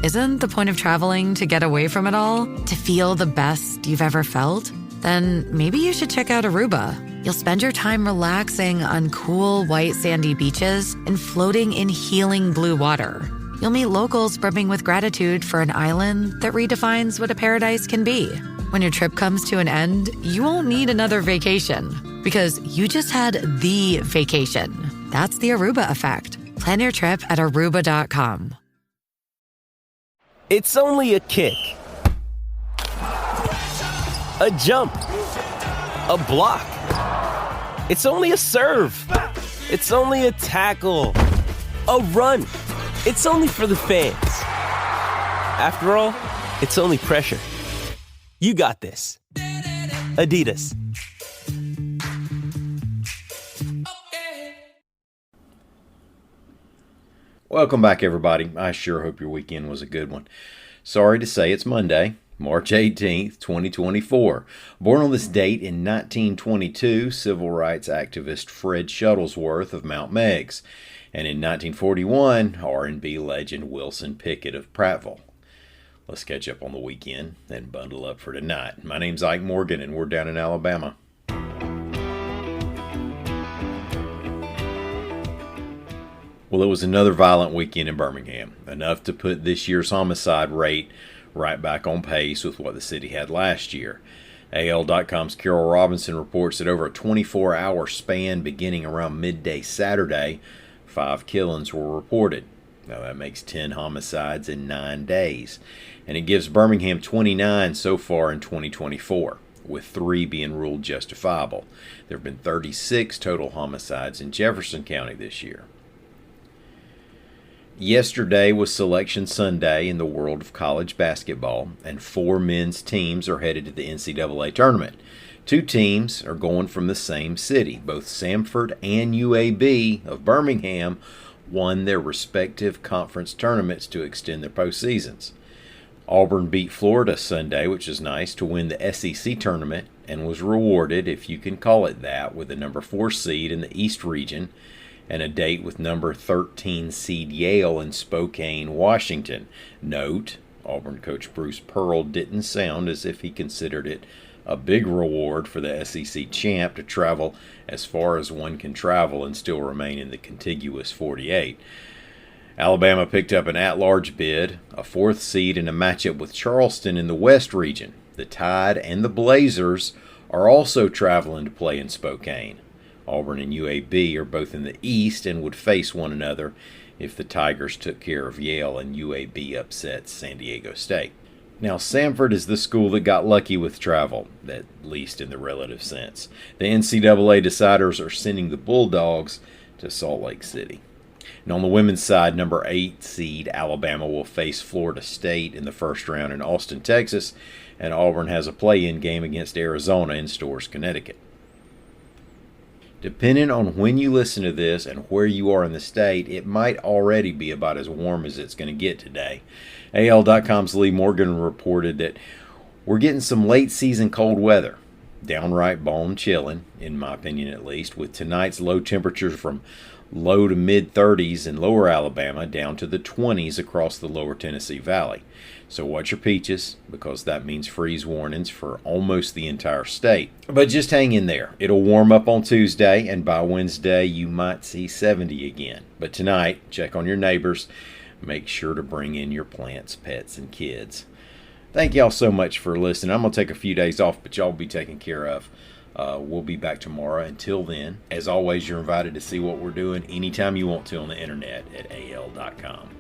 Isn't the point of traveling to get away from it all? To feel the best you've ever felt? Then maybe you should check out Aruba. You'll spend your time relaxing on cool, white, sandy beaches and floating in healing blue water. You'll meet locals brimming with gratitude for an island that redefines what a paradise can be. When your trip comes to an end, you won't need another vacation because you just had the vacation. That's the Aruba effect. Plan your trip at Aruba.com. It's only a kick, a jump, a block. It's only a serve. It's only a tackle, a run. It's only for the fans. After all, it's only pressure. You got this. Adidas. Welcome back, everybody. I sure hope your weekend was a good one. Sorry to say it's Monday, March 18th, 2024. Born on this date in 1922, civil rights activist Fred Shuttlesworth of Mount Meigs. And in 1941, R&B legend Wilson Pickett of Prattville. Let's catch up on the weekend and bundle up for tonight. My name's Ike Morgan, and we're down in Alabama. Well, it was another violent weekend in Birmingham, enough to put this year's homicide rate right back on pace with what the city had last year. AL.com's Carol Robinson reports that over a 24-hour span beginning around midday Saturday, 5 killings were reported. Now that makes 10 homicides in 9 days, and it gives Birmingham 29 so far in 2024, with 3 being ruled justifiable. There have been 36 total homicides in Jefferson County this year. Yesterday was Selection Sunday in the world of college basketball, and 4 men's teams are headed to the NCAA Tournament. 2 teams are going from the same city. Both Samford and UAB of Birmingham won their respective conference tournaments to extend their postseasons. Auburn beat Florida Sunday, which is nice, to win the SEC tournament and was rewarded, if you can call it that, with the number 4 seed in the East region and a date with number 13 seed Yale in Spokane, Washington. Note, Auburn coach Bruce Pearl didn't sound as if he considered it a big reward for the SEC champ to travel as far as one can travel and still remain in the contiguous 48. Alabama picked up an at-large bid, a 4th seed in a matchup with Charleston in the West region. The Tide and the Blazers are also traveling to play in Spokane. Auburn and UAB are both in the East and would face one another if the Tigers took care of Yale and UAB upsets San Diego State. Now, Samford is the school that got lucky with travel, at least in the relative sense. The NCAA deciders are sending the Bulldogs to Salt Lake City. And on the women's side, number 8 seed Alabama will face Florida State in the first round in Austin, Texas, and Auburn has a play-in game against Arizona in Storrs, Connecticut. Depending on when you listen to this and where you are in the state, it might already be about as warm as it's going to get today. AL.com's Lee Morgan reported that we're getting some late season cold weather. Downright bone chilling, in my opinion at least, with tonight's low temperatures from low to mid 30s in lower Alabama down to the 20s across the lower Tennessee Valley. So watch your peaches, because that means freeze warnings for almost the entire state. But just hang in there. It'll warm up on Tuesday, and by Wednesday you might see 70 again. But tonight, check on your neighbors. Make sure to bring in your plants, pets, and kids. Thank y'all so much for listening. I'm going to take a few days off, but y'all will be taken care of. We'll be back tomorrow. Until then, as always, you're invited to see what we're doing anytime you want to on the internet at al.com.